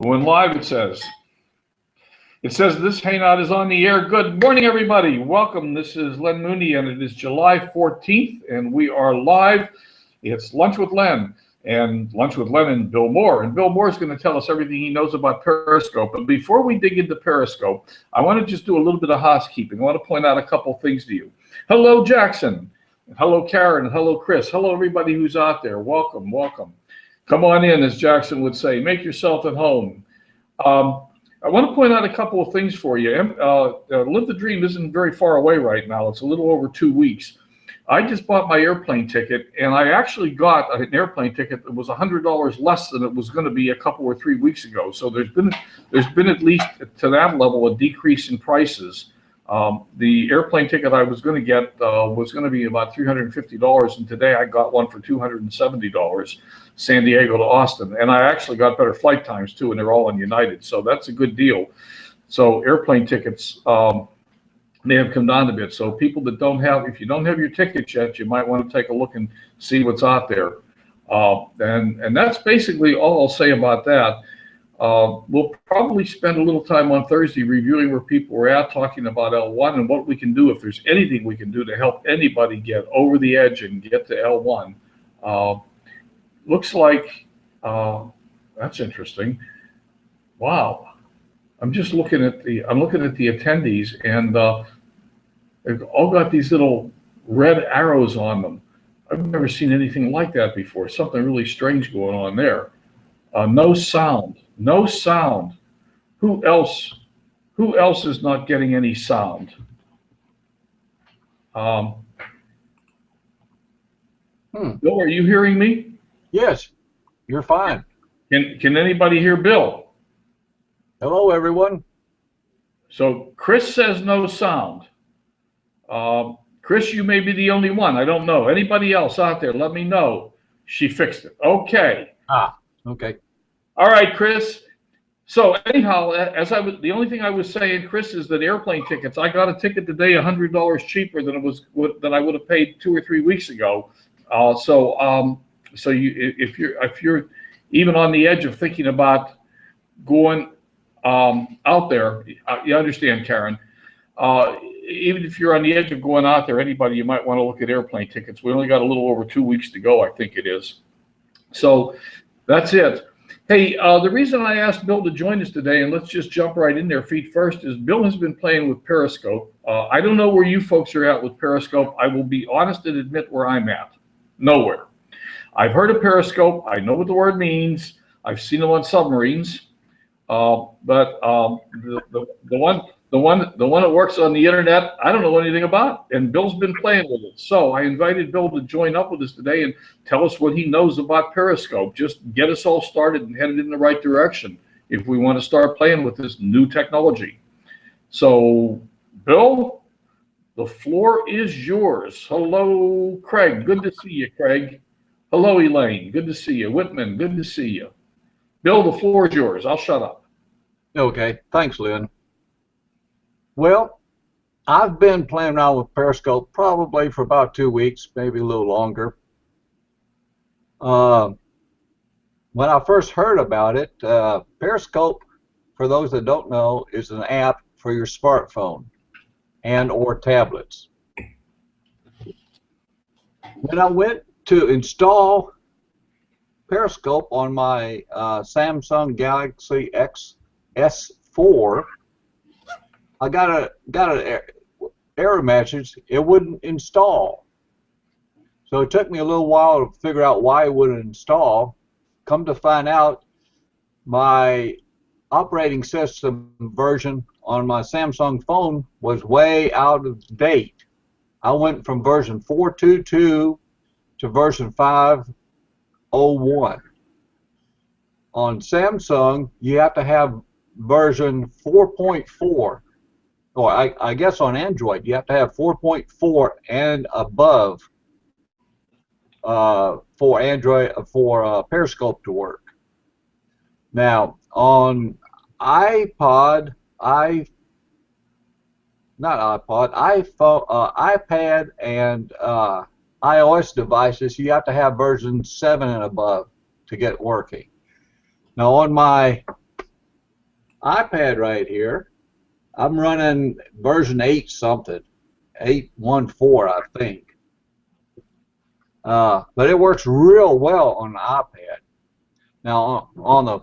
When live, it says. It says this hangout is on the air. Good morning, everybody. Welcome. This is Len Mooney, and it is July 14th, and we are live. It's Lunch with Len, and Lunch with Len and Bill Moore. And Bill Moore is going to tell us everything he knows about Periscope. But before we dig into Periscope, I want to just do a little bit of housekeeping. I want to point out a couple things to you. Hello, Jackson. Hello, Karen. Hello, Chris. Hello, everybody who's out there. Welcome, welcome. Come on in, as Jackson would say. Make yourself at home. I want to point out a couple of things for you. Live the Dream isn't very far away right now. It's a little over 2 weeks. I just bought my airplane ticket, and I actually got an airplane ticket that was $100 less than it was going to be a couple or 3 weeks ago. So there's been at least to that level a decrease in prices. The airplane ticket I was going to get was going to be about $350, and today I got one for $270, San Diego to Austin. And I actually got better flight times too, and they're all on United, so that's a good deal. So airplane tickets may have come down a bit. So people that don't have, if you don't have your ticket yet, you might want to take a look and see what's out there. And that's basically all I'll say about that. We'll probably spend a little time on Thursday reviewing where people were at, talking about L1 and what we can do, if there's anything we can do to help anybody get over the edge and get to L1. Looks like that's interesting. Wow, I'm just looking at the attendees, and they've all got these little red arrows on them. I've never seen anything like that before. Something really strange going on there. No sound. No sound. Who else is not getting any sound? Bill, are you hearing me? Yes, you're fine. Can anybody hear Bill? Hello, everyone. So Chris says no sound. Chris, you may be the only one. I don't know. Anybody else out there, let me know. She fixed it. Okay. Okay. All right, Chris. So anyhow, the only thing I was saying, Chris, is that airplane tickets. I got a ticket today, $100 cheaper than I would have paid 2 or 3 weeks ago. So if you're even on the edge of thinking about going out there, you understand, Karen. Even if you're on the edge of going out there, anybody, you might want to look at airplane tickets. We only got a little over 2 weeks to go, I think it is. So that's it. Hey, the reason I asked Bill to join us today, and let's just jump right in there feet first, is Bill has been playing with Periscope. I don't know where you folks are at with Periscope. I will be honest and admit where I'm at. Nowhere. I've heard of Periscope. I know what the word means. I've seen them on submarines. But the one that works on the internet, I don't know anything about, and Bill's been playing with it. So I invited Bill to join up with us today and tell us what he knows about Periscope. Just get us all started and headed in the right direction if we want to start playing with this new technology. So, Bill, the floor is yours. Hello, Craig. Good to see you, Craig. Hello, Elaine. Good to see you. Whitman, good to see you. Bill, the floor is yours. I'll shut up. Okay. Thanks, Lynn. Well, I've been playing around with Periscope probably for about 2 weeks, maybe a little longer. When I first heard about it, Periscope, for those that don't know, is an app for your smartphone and or tablets. When I went to install Periscope on my Samsung Galaxy S4, I got an error message. It wouldn't install. So it took me a little while to figure out why it wouldn't install. Come to find out, my operating system version on my Samsung phone was way out of date. I went from version 4.22 to version 5.01. On Samsung, you have to have version 4.4. Or I guess on Android, you have to have 4.4 and above for Periscope to work. Now on iPad and iOS devices, you have to have version 7 and above to get working. Now on my iPad right here. I'm running version 8 something, 8.14, I think. But it works real well on the iPad. Now on the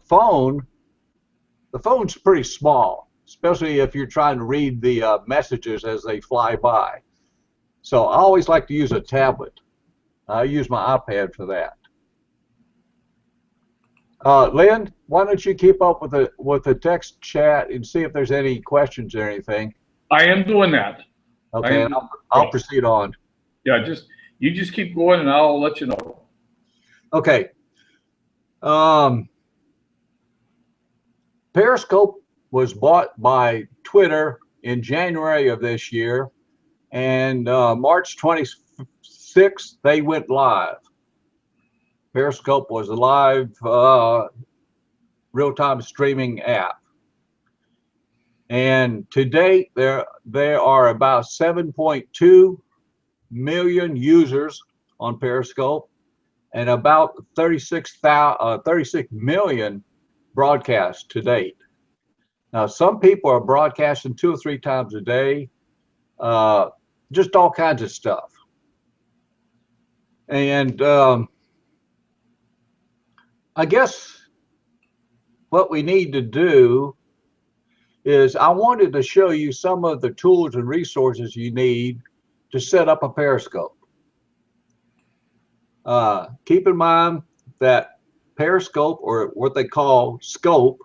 phone's pretty small, especially if you're trying to read the messages as they fly by. So I always like to use a tablet. I use my iPad for that. Lynn, why don't you keep up with the text chat and see if there's any questions or anything? I am doing that. Okay, and I'll proceed on. Yeah, you just keep going, and I'll let you know. Okay. Periscope was bought by Twitter in January of this year, and March 26th they went live. Periscope was a live real-time streaming app. And to date, there are about 7.2 million users on Periscope and about 36 million broadcasts to date. Now, some people are broadcasting 2 or 3 times a day, just all kinds of stuff. And I guess what we need to do is I wanted to show you some of the tools and resources you need to set up a Periscope. Keep in mind that Periscope, or what they call Scope,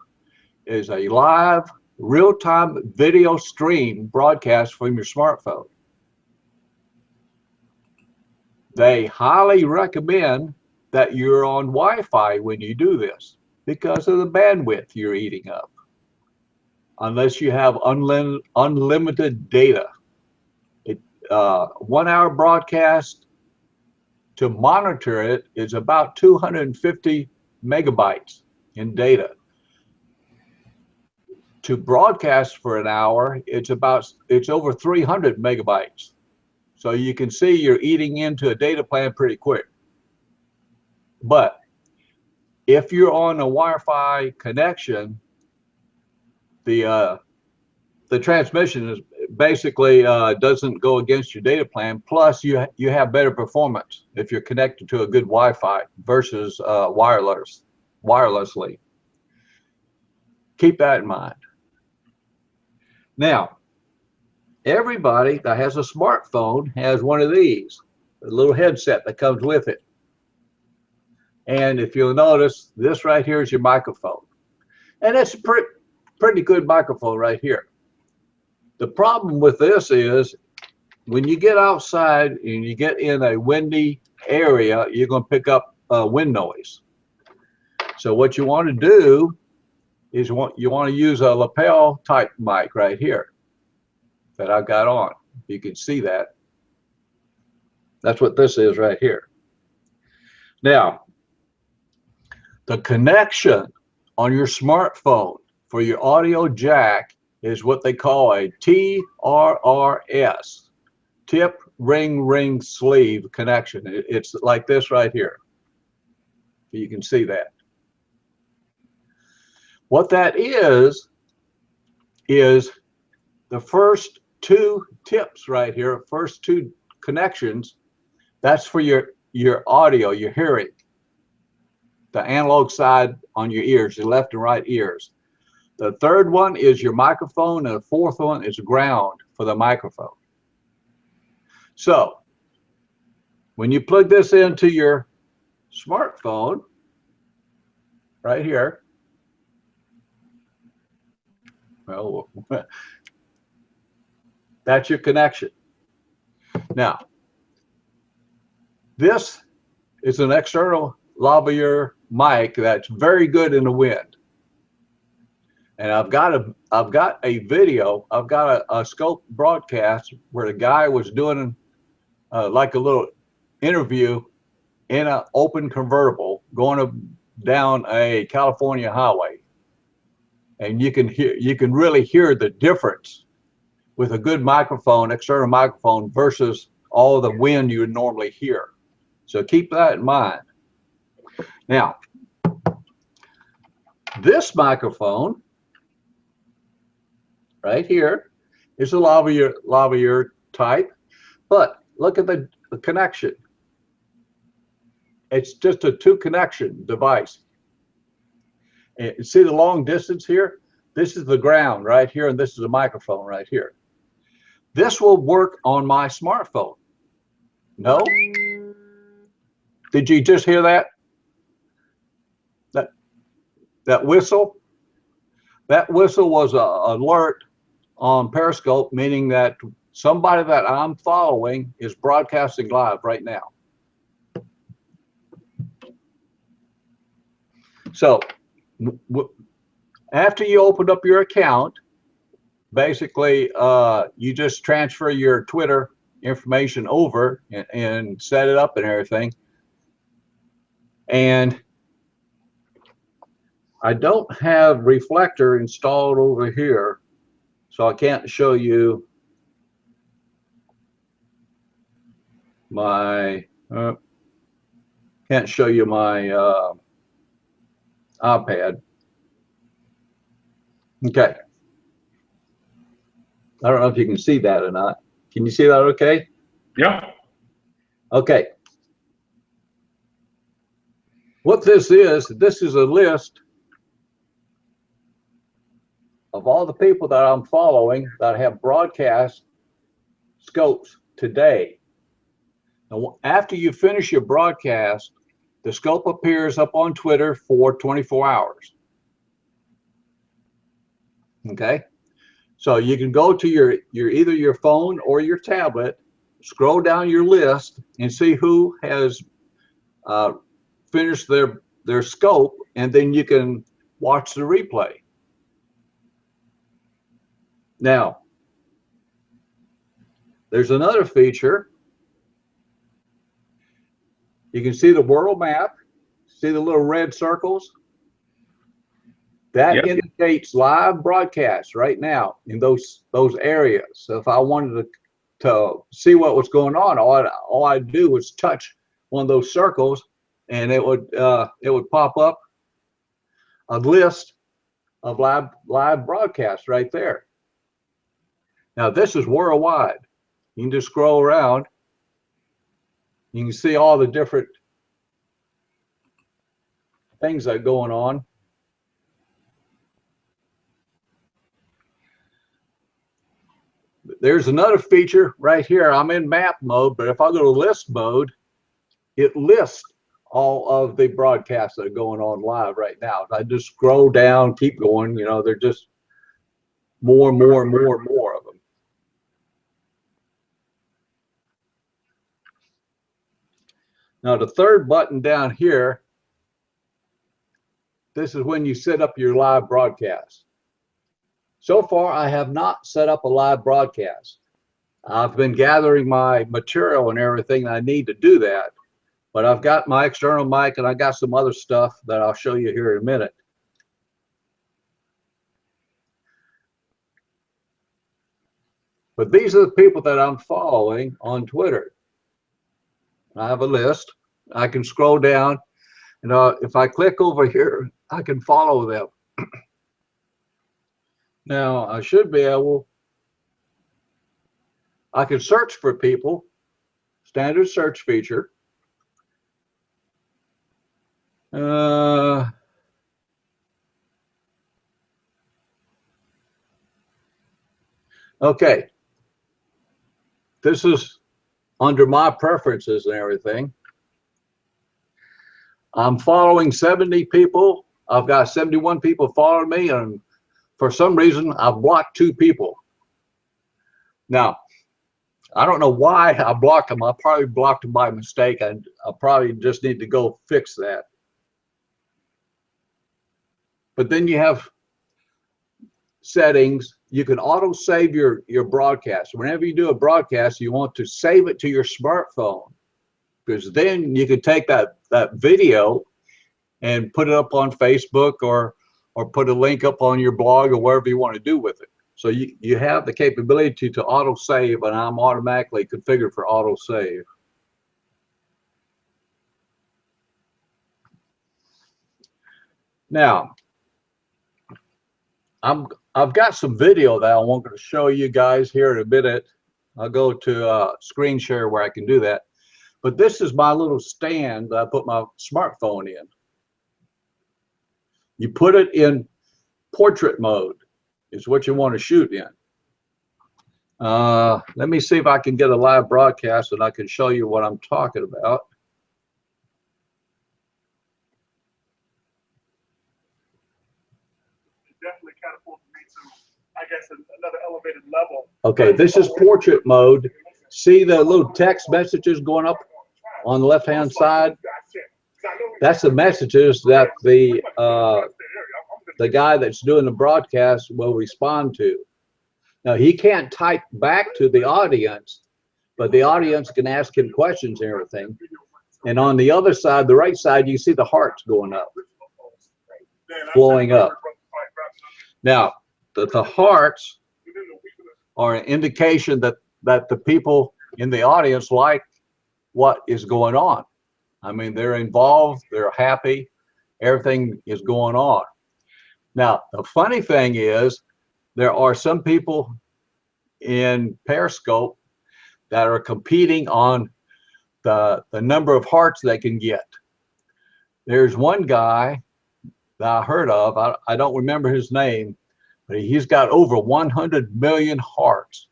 is a live, real-time video stream broadcast from your smartphone. They highly recommend that you're on Wi-Fi when you do this because of the bandwidth you're eating up, unless you have unlimited data. 1 hour broadcast, to monitor it, is about 250 megabytes in data. To broadcast for an hour, it's over 300 megabytes. So you can see you're eating into a data plan pretty quick. But if you're on a Wi-Fi connection, the transmission is basically doesn't go against your data plan. Plus, you have better performance if you're connected to a good Wi-Fi versus wirelessly. Keep that in mind. Now, everybody that has a smartphone has one of these, a little headset that comes with it. And if you'll notice, this right here is your microphone. And it's a pretty good microphone right here. The problem with this is when you get outside and you get in a windy area, you're going to pick up wind noise. So what you want to do is you want to use a lapel type mic right here that I've got on. You can see that. That's what this is right here. Now, the connection on your smartphone for your audio jack is what they call a TRRS, tip ring sleeve connection. It's like this right here. You can see that. What that is the first 2 tips right here, first 2 connections. That's for your audio, your hearing, the analog side on your ears, your left and right ears. The third one is your microphone, and the fourth one is ground for the microphone. So when you plug this into your smartphone right here, well, that's your connection. Now, this is an external lavalier mic that's very good in the wind. And I've got a video, I've got a Scope broadcast where the guy was doing like a little interview in an open convertible going down a California highway. And you can really hear the difference with a good microphone, external microphone, versus all the wind you would normally hear. So keep that in mind. Now, this microphone right here. It's a lavalier type, but look at the connection. It's just a 2-connection device. And see the long distance here? This is the ground right here, and this is a microphone right here. This will work on my smartphone. No? Did you just hear that? That whistle? That whistle was an alert on Periscope, meaning that somebody that I'm following is broadcasting live right now. So after you open up your account, basically you just transfer your Twitter information over and set it up and everything. And I don't have Reflector installed over here, so I can't show you my iPad. Okay. I don't know if you can see that or not. Can you see that okay? Yeah. Okay. What this is a list of all the people that I'm following that have broadcast scopes today. Now, after you finish your broadcast, the scope appears up on Twitter for 24 hours. Okay? So you can go to your either your phone or your tablet, scroll down your list and see who has finished their scope, and then you can watch the replay. Now, there's another feature. You can see the world map, see the little red circles? That Yep. indicates live broadcasts right now in those areas. So if I wanted to see what was going on, all I'd do was touch one of those circles, and it would pop up a list of live broadcasts right there. Now this is worldwide. You can just scroll around. You can see all the different things that are going on. There's another feature right here. I'm in map mode, but if I go to list mode, it lists all of the broadcasts that are going on live right now. If I just scroll down, keep going, you know, they're just more and more and more and more of them. Now the third button down here, this is when you set up your live broadcast. So far, I have not set up a live broadcast. I've been gathering my material and everything I need to do that, but I've got my external mic and I got some other stuff that I'll show you here in a minute. But these are the people that I'm following on Twitter. I have a list. I can scroll down, and if I click over here, I can follow them. Now, I should be able, I can search for people, standard search feature. Okay. This is under my preferences and everything. I'm following 70 people. I've got 71 people following me, and for some reason, I've blocked 2 people. Now, I don't know why I blocked them. I probably blocked them by mistake. I probably just need to go fix that. But then you have settings. You can auto save your broadcast. Whenever you do a broadcast, you want to save it to your smartphone, because then you can take that video and put it up on Facebook or put a link up on your blog or wherever you want to do with it. So you have the capability to auto save, and I'm automatically configured for auto save. Now, I'm I've got some video that I want to show you guys here in a minute. I'll go to screen share where I can do that. But this is my little stand that I put my smartphone in. You put it in portrait mode is what you want to shoot in. Let me see if I can get a live broadcast and I can show you what I'm talking about. Definitely catapulted me to, I guess, another elevated level. Okay, this is portrait mode. See the little text messages going up on the left-hand side? That's the messages that the guy that's doing the broadcast will respond to. Now, he can't type back to the audience, but the audience can ask him questions and everything. And on the other side, the right side, you see the hearts going up, flowing up. Now, the hearts are an indication that the people in the audience like what is going on. I mean, they're involved, they're happy, everything is going on. Now, the funny thing is, there are some people in Periscope that are competing on the number of hearts they can get. There's one guy that I heard of, I don't remember his name, but he's got over 100 million hearts.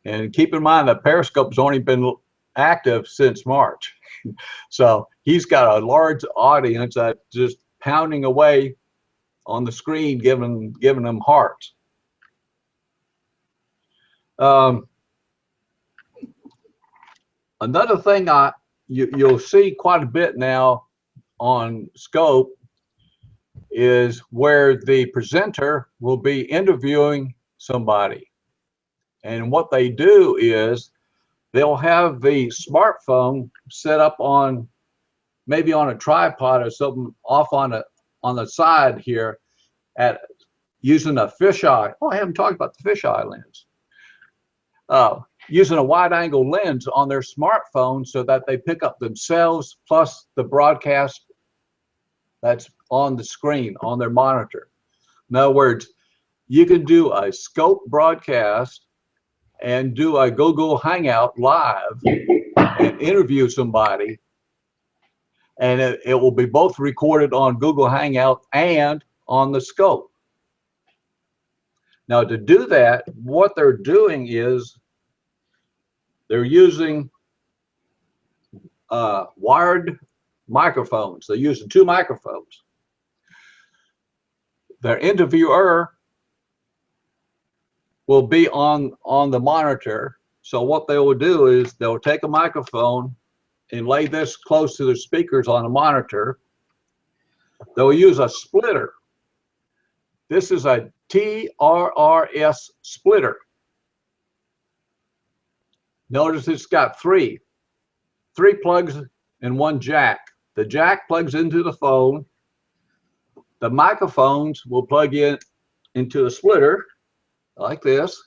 And keep in mind that Periscope's only been active since March. So he's got a large audience that's just pounding away on the screen, giving them hearts. Another thing you'll see quite a bit now on Scope is where the presenter will be interviewing somebody. And what they do is they'll have the smartphone set up on maybe on a tripod or something off on the side here at using a fisheye. Oh, I haven't talked about the fisheye lens. Using a wide angle lens on their smartphone so that they pick up themselves plus the broadcast that's on the screen on their monitor. In other words, you can do a Scope broadcast and do a Google Hangout live and interview somebody, and it will be both recorded on Google Hangout and on the Scope. Now, to do that, what they're doing is they're using wired microphones. They're using two microphones. Their interviewer will be on the monitor. So what they will do is they'll take a microphone and lay this close to the speakers on the monitor. They'll use a splitter. This is a TRRS splitter. Notice it's got three plugs and one jack. The jack plugs into the phone. The microphones will plug in into a splitter like this.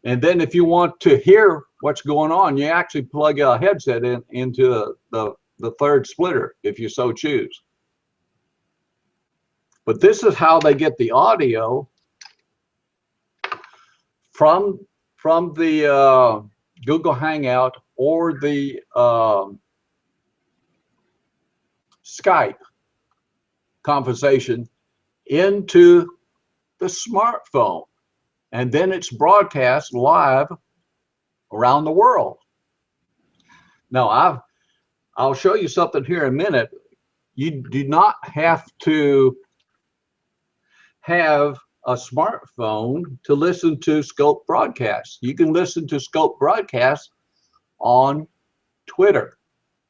And then if you want to hear what's going on, you actually plug a headset into the third splitter if you so choose. But this is how they get the audio from the Google Hangout or the Skype conversation into the smartphone, and then it's broadcast live around the world. Now, I'll show you something here in a minute. You do not have to have a smartphone to listen to Scope broadcasts. You can listen to Scope broadcasts on Twitter,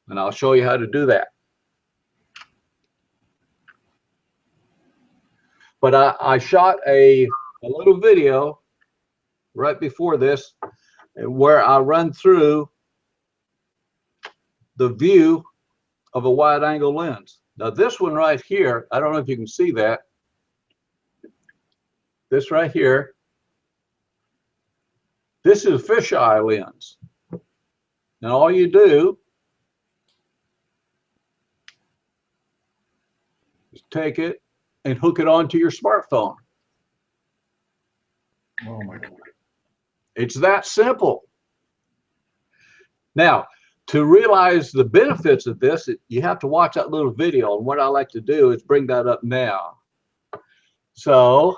and I'll show you how to do that. But I shot a little video right before this where I run through the view of a wide angle lens. Now this one right here, I don't know if you can see that. This right here, this is a fisheye lens. And all you do is take it and hook it onto your smartphone. Oh my God. It's that simple. Now, to realize the benefits of this, you have to watch that little video. And what I like to do is bring that up now. So,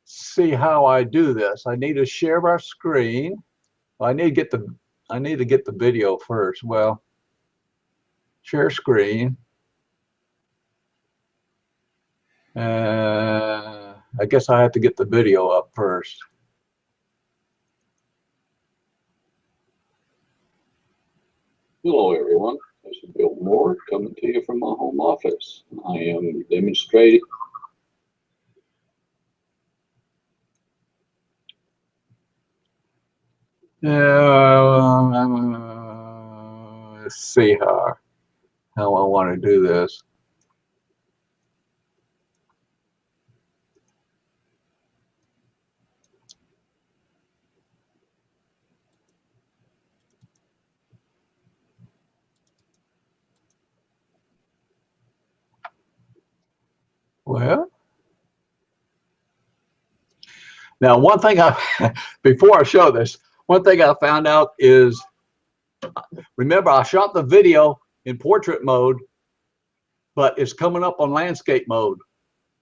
see how I do this. I need to share my screen. I need to get the video first. Well, share screen. I guess I have to get the video up first. Hello, everyone. This is Bill Moore coming to you from my home office. I am demonstrating. Let's see how I want to do this. Well, now one thing before I show this, one thing I found out is, remember I shot the video in portrait mode, but it's coming up on landscape mode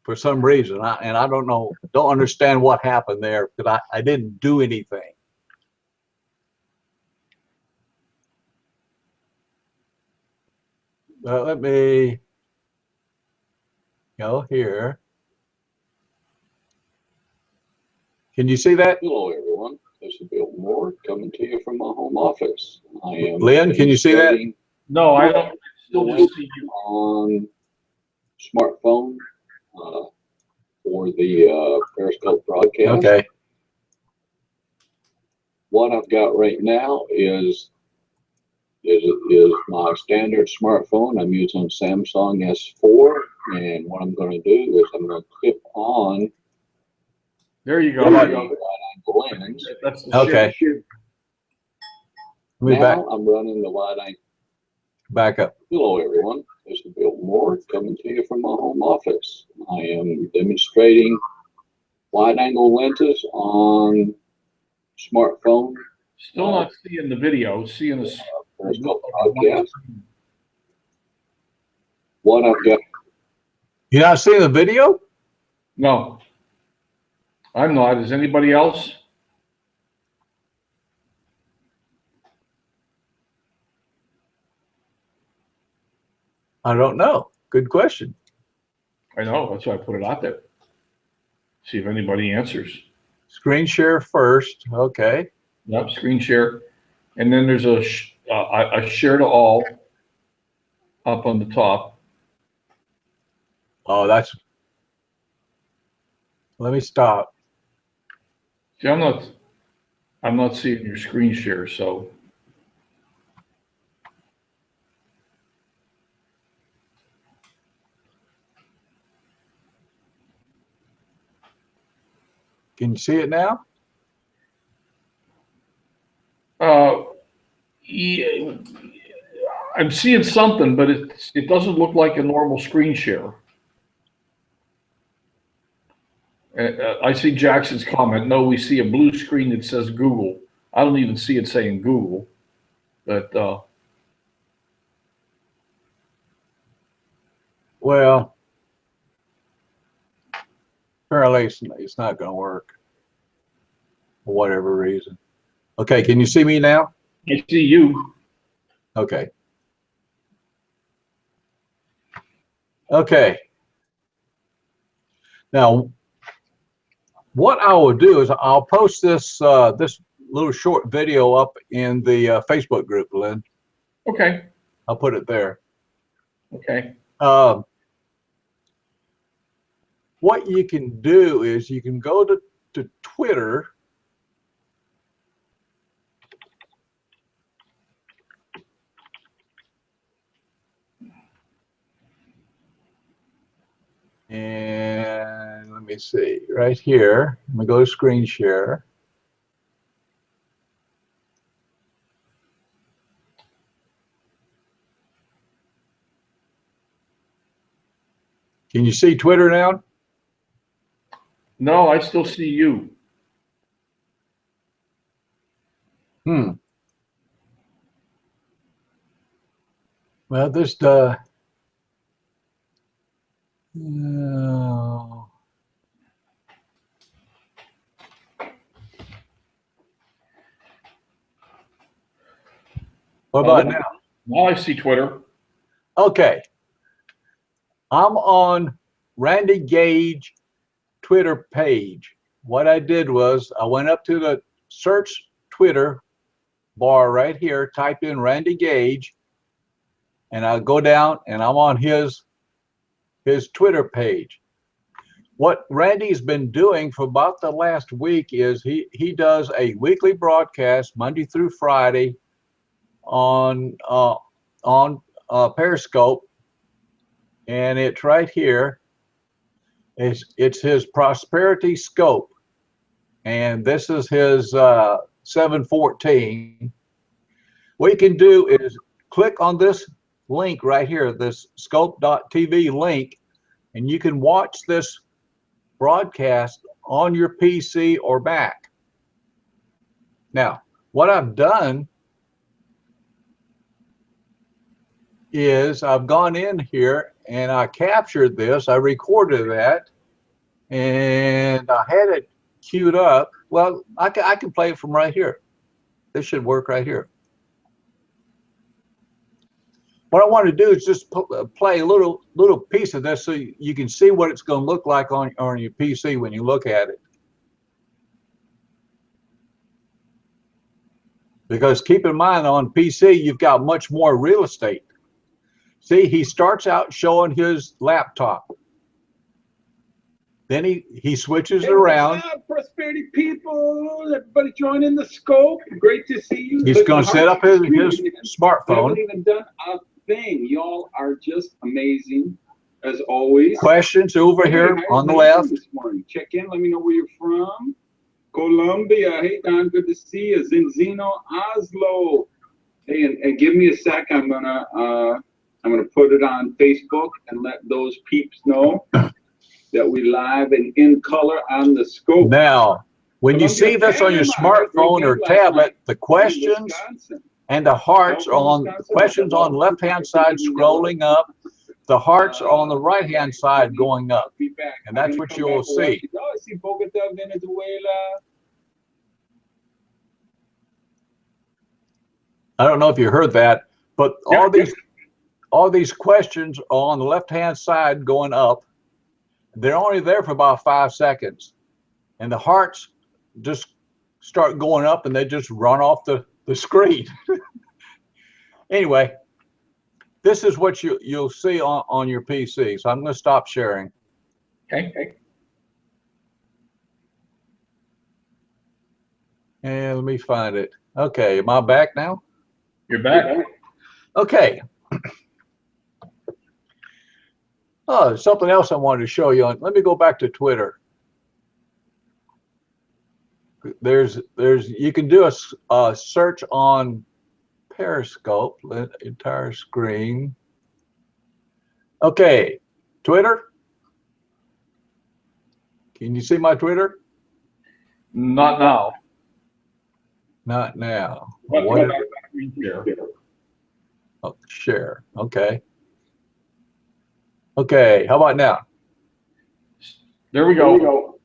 for some reason. I don't understand what happened there, because I didn't do anything. Let me go here. Can you see that? Hello, everyone. This is Bill Moore coming to you from my home office. I am Lynn, can you see that? No, I don't. I still just see you. On smartphone for the Periscope broadcast. Okay. What I've got right now is my standard smartphone. I'm using Samsung S4, and what I'm going to do is I'm going to clip on. There you go. Lens. That's the okay. Now I'm running the wide angle. Back up. Hello, everyone. This is Bill Moore coming to you from my home office. I am demonstrating wide angle lenses on smartphone. Still not seeing the video. Seeing this. Podcast. What I've got. You're not seeing the video? No. I'm not. Is anybody else? I don't know. Good question. I know. That's why I put it out there. See if anybody answers. Screen share first. Okay. Yep. Screen share. And then there's a share to all up on the top. Oh, that's. Let me stop. See, I'm not seeing your screen share, so. Can you see it now? Yeah, I'm seeing something, but it doesn't look like a normal screen share. I see Jackson's comment. No, we see a blue screen that says Google. I don't even see it saying Google, but well, apparently it's not going to work for whatever reason. Okay, can you see me now? I see you. Okay. Okay. Now, what I will do is I'll post this this little short video up in the Facebook group, Lynn. Okay. I'll put it there. Okay. What you can do is you can go to Twitter. And let me see, right here, I'm gonna go to screen share. Can you see Twitter now? No, I still see you. Well, this what about now? Now I see Twitter. Okay. I'm on Randy Gage Twitter page. What I did was I went up to the search Twitter bar right here, typed in Randy Gage, and I go down and I'm on his Twitter page. What Randy's been doing for about the last week is he does a weekly broadcast Monday through Friday on Periscope, and it's right here. It's his Prosperity Scope, and this is his 714. What you can do is click on this link right here, this scope.tv link, and you can watch this broadcast on your PC or Mac. Now, what I've done is I've gone in here and I captured this, I recorded that, and I had it queued up. Well, I can play it from right here. This should work right here. What I want to do is just play a little piece of this so you can see what it's going to look like on your PC when you look at it. Because keep in mind, on PC, you've got much more real estate. See, he starts out showing his laptop. Then he switches it around. What's up, Prosperity people? Everybody joining the scope. Great to see you. He's going to set up his smartphone. Haven't even done a thing. Y'all are just amazing, as always. Questions over here on the left. This morning. Check in. Let me know where you're from. Colombia. Hey, Don. Good to see you. Zinzino, Oslo. Hey, and give me a sec. I'm gonna put it on Facebook and let those peeps know that we live and in color on the scope. Now, when you see this on your smartphone or tablet, the questions and the hearts are on the questions on the left-hand side scrolling up. The hearts are on the right-hand side going up. And that's what you'll see. Oh, I see Bogota, Venezuela. I don't know if you heard that, but all these questions are on the left-hand side going up. They're only there for about 5 seconds, and the hearts just start going up and they just run off the screen. Anyway, this is what you'll see on your PC. So I'm going to stop sharing. Okay. And let me find it. Okay, am I back now? You're back. Okay. Oh, something else I wanted to show you. Let me go back to Twitter. You can do a search on Periscope, entire screen. Okay, Twitter. Can you see my Twitter? Not now. Not now. What Oh, share. Okay. Okay, how about now? There we go.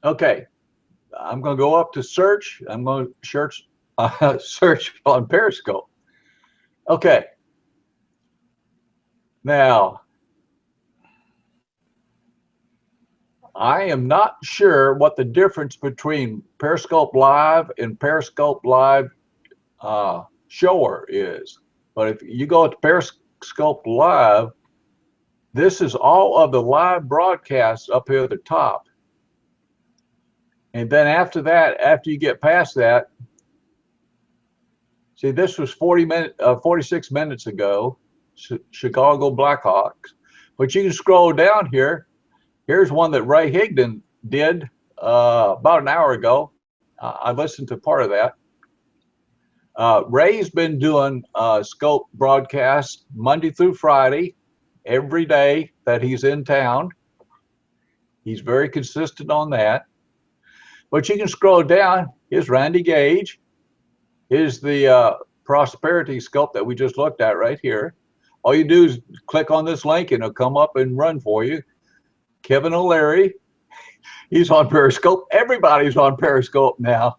Okay, I'm going to go up to search. I'm going to search on Periscope. Okay. Now, I am not sure what the difference between Periscope Live and Periscope Live Shower is. But if you go to Periscope Live, this is all of the live broadcasts up here at the top. And then after that, after you get past that, see, this was 46 minutes ago, Chicago Blackhawks. But you can scroll down here. Here's one that Ray Higdon did about an hour ago. I listened to part of that. Ray's been doing scope broadcasts Monday through Friday every day that he's in town. He's very consistent on that. But you can scroll down. Here's Randy Gage. Here's the prosperity scope that we just looked at right here. All you do is click on this link and it'll come up and run for you. Kevin O'Leary, he's on Periscope. Everybody's on Periscope now.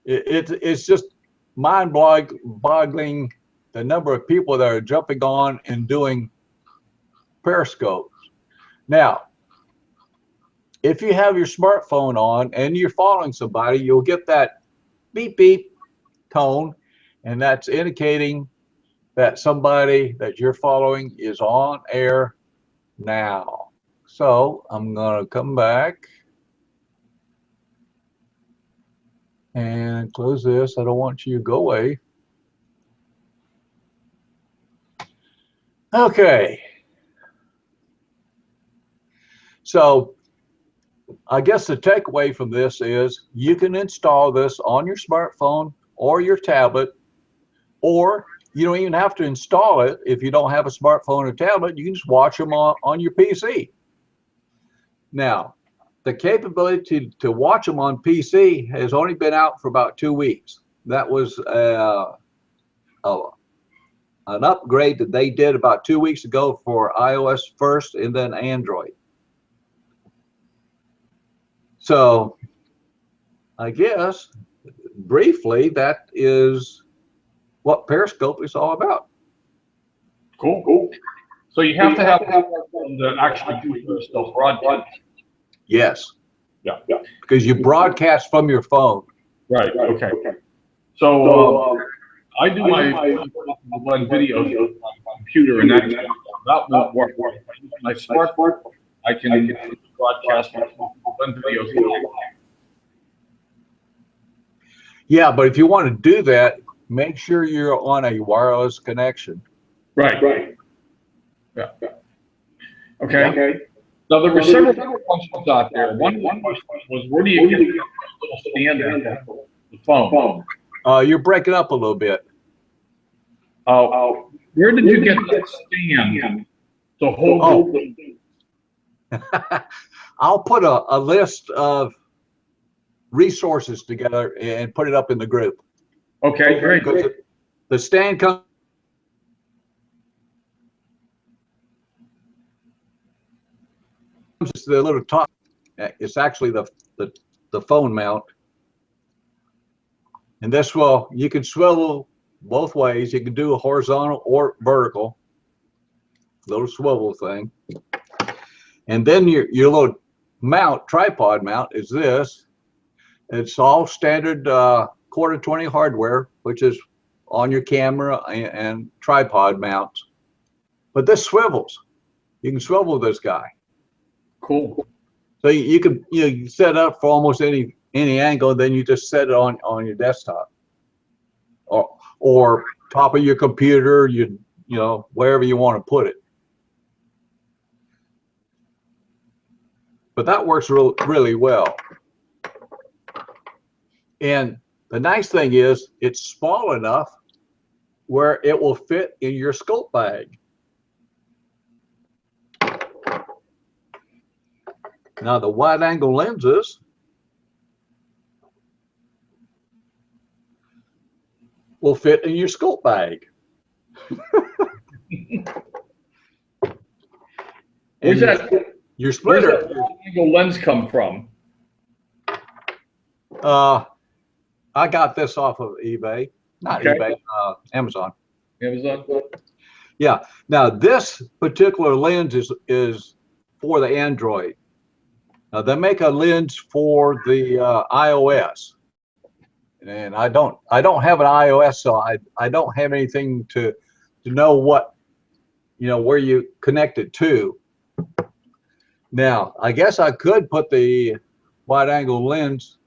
It's just mind-boggling the number of people that are jumping on and doing Periscope. Now, if you have your smartphone on and you're following somebody, you'll get that beep beep tone, and that's indicating that somebody that you're following is on air now. So I'm going to come back and close this. I don't want you to go away. Okay. So I guess the takeaway from this is you can install this on your smartphone or your tablet, or you don't even have to install it. If you don't have a smartphone or tablet, you can just watch them on your PC. Now, the capability to watch them on PC has only been out for about 2 weeks. That was an upgrade that they did about 2 weeks ago for iOS first and then Android. So I guess briefly that is what Periscope is all about. Cool, cool. So you have to have the actually do Periscope broadcast. Yes. Yeah. Because you broadcast from your phone. Right. Okay. So I do my one videos on my computer, and that won't work. My smartphone, I can broadcast my one videos. Yeah, but if you want to do that, make sure you're on a wireless connection. Right. Yeah. Okay. Now there were several questions out there. One question was, where do you get the little stand at the phone? You're breaking up a little bit. Where did you get that stand to hold the thing? I'll put a list of resources together and put it up in the group. Okay, great. The stand comes to the little top. It's actually the phone mount. And this will, you can swivel both ways. You can do a horizontal or vertical, little swivel thing. And then your little mount, tripod mount is this. It's all standard quarter 20 hardware, which is on your camera and tripod mounts. But this swivels. You can swivel this guy. Cool. So you can set it up for almost any angle, then you just set it on your desktop or top of your computer, you know, wherever you want to put it. But that works really well. And the nice thing is it's small enough where it will fit in your scope bag. Now the wide angle lenses will fit in your scope bag. Where's that? Your splitter. Where's that wide angle lens come from? I got this off of eBay. Not Okay. eBay, Amazon. Amazon? Yeah. Now this particular lens is for the Android. Now they make a lens for the iOS, and I don't have an iOS, so I don't have anything to know what, you know, where you connect it to. Now I guess I could put the wide angle lens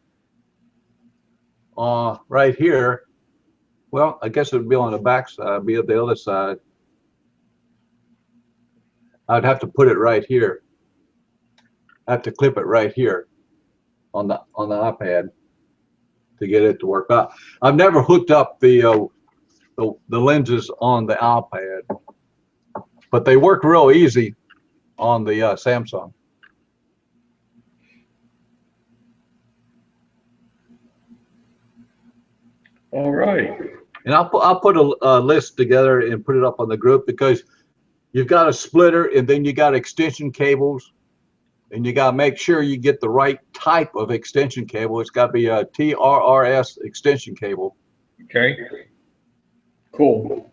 right here. Well, I guess it would be on the back side, be at the other side. I'd have to put it right here. I have to clip it right here on the iPad to get it to work out. I've never hooked up the lenses on the iPad, but they work real easy on the Samsung. All right. And I'll put a list together and put it up on the group, because you've got a splitter and then you got extension cables, and you got to make sure you get the right type of extension cable. It's got to be a TRRS extension cable. Okay. Cool.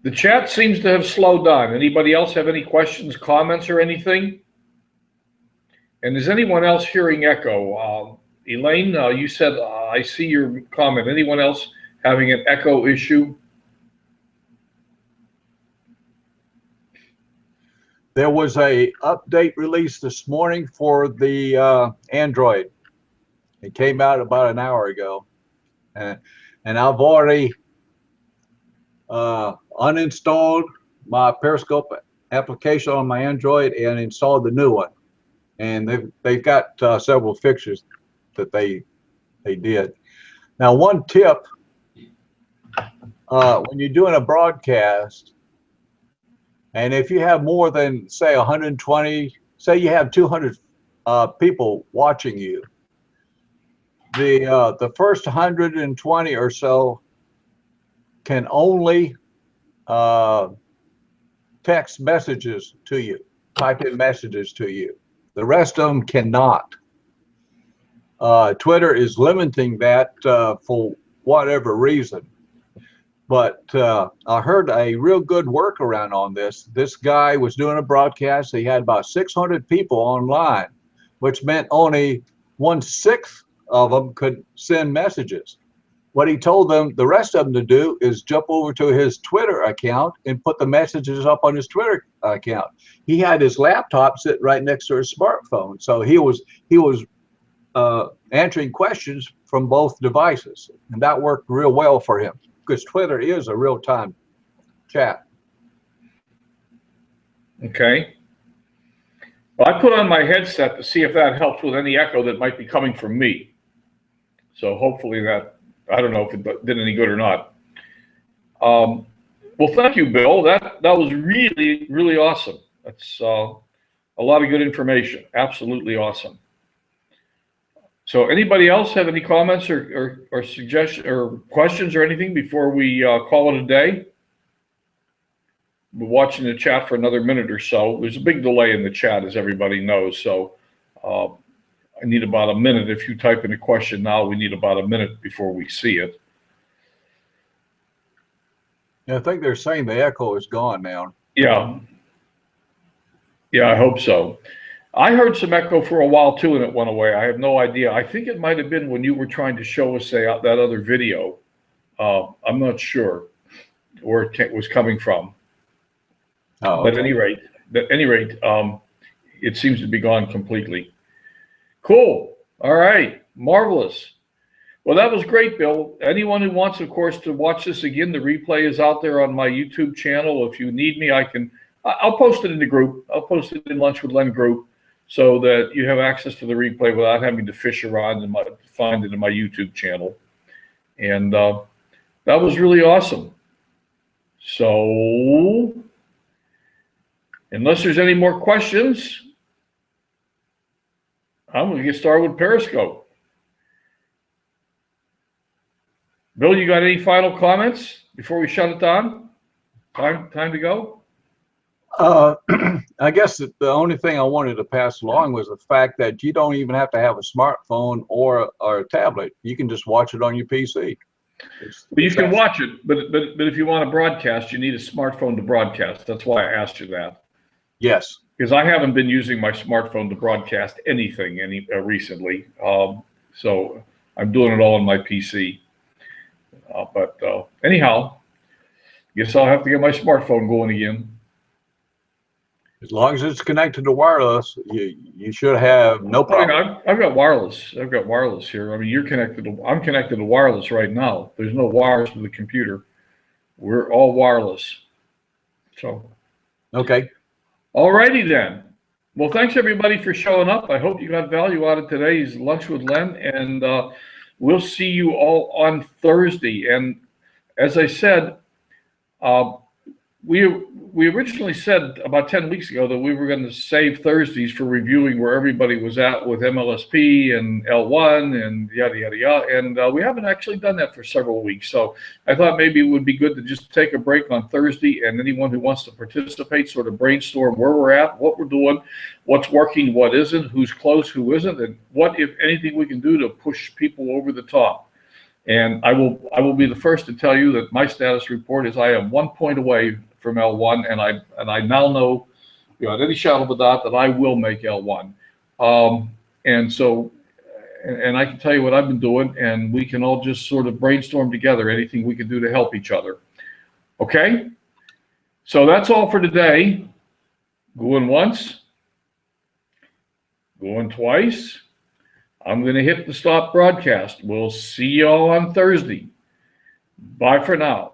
The chat seems to have slowed down. Anybody else have any questions, comments, or anything? And is anyone else hearing echo? Elaine, you said, I see your comment. Anyone else having an echo issue? There was a update released this morning for the Android. It came out about an hour ago, and I've already uninstalled my Periscope application on my Android and installed the new one. And they've got several fixtures that they did. Now, one tip, when you're doing a broadcast, and if you have more than, say, 120, say you have 200 people watching you, the first 120 or so can only text messages to you, type in messages to you. The rest of them cannot. Twitter is limiting that for whatever reason. But I heard a real good workaround on this. This guy was doing a broadcast. He had about 600 people online, which meant only 1/6 of them could send messages. What he told them, the rest of them, to do is jump over to his Twitter account and put the messages up on his Twitter account. He had his laptop sit right next to his smartphone, so he was answering questions from both devices, and that worked real well for him, because Twitter is a real-time chat. Okay. Well, I put on my headset to see if that helps with any echo that might be coming from me. So hopefully that, I don't know if it did any good or not. Well, thank you, Bill. That was really, really awesome. That's a lot of good information. Absolutely awesome. So anybody else have any comments or suggestions or questions or anything before we call it a day? We're watching the chat for another minute or so. There's a big delay in the chat, as everybody knows. So I need about a minute. If you type in a question now, we need about a minute before we see it. Yeah, I think they're saying the echo is gone now. Yeah. Yeah, I hope so. I heard some echo for a while too, and it went away. I have no idea. I think it might have been when you were trying to show us, say, that other video. I'm not sure where it was coming from. Oh, But at any rate, it seems to be gone completely. Cool. All right. Marvelous. Well, that was great, Bill. Anyone who wants, of course, to watch this again, the replay is out there on my YouTube channel. If you need me, I'll post it in the group. I'll post it in Lunch with Len group, so that you have access to the replay without having to fish around and find it in my YouTube channel. And that was really awesome. So, unless there's any more questions, I'm going to get started with Periscope. Bill, you got any final comments before we shut it down? Time to go? I guess the only thing I wanted to pass along was the fact that you don't even have to have a smartphone or a tablet. You can just watch it on your PC. But you can watch it, but if you want to broadcast, you need a smartphone to broadcast. That's why I asked you that. Yes. Because I haven't been using my smartphone to broadcast anything recently. So I'm doing it all on my PC. But anyhow, guess I'll have to get my smartphone going again. As long as it's connected to wireless, you should have no problem. I've got wireless. I've got wireless here. I mean, I'm connected to wireless right now. There's no wires to the computer. We're all wireless. So. Okay. All righty then. Well, thanks everybody for showing up. I hope you got value out of today's Lunch with Len, and we'll see you all on Thursday. And as I said, We originally said about 10 weeks ago that we were going to save Thursdays for reviewing where everybody was at with MLSP and L1 and yada, yada, yada. And we haven't actually done that for several weeks. So I thought maybe it would be good to just take a break on Thursday, and anyone who wants to participate sort of brainstorm where we're at, what we're doing, what's working, what isn't, who's close, who isn't, and what, if anything, we can do to push people over the top. And I will be the first to tell you that my status report is I am 1 point away from L1, and I now know, at any shadow of a doubt, that I will make L1. And so, and I can tell you what I've been doing, and we can all just sort of brainstorm together anything we can do to help each other. Okay? So that's all for today. Going once, going twice. I'm going to hit the stop broadcast. We'll see y'all on Thursday. Bye for now.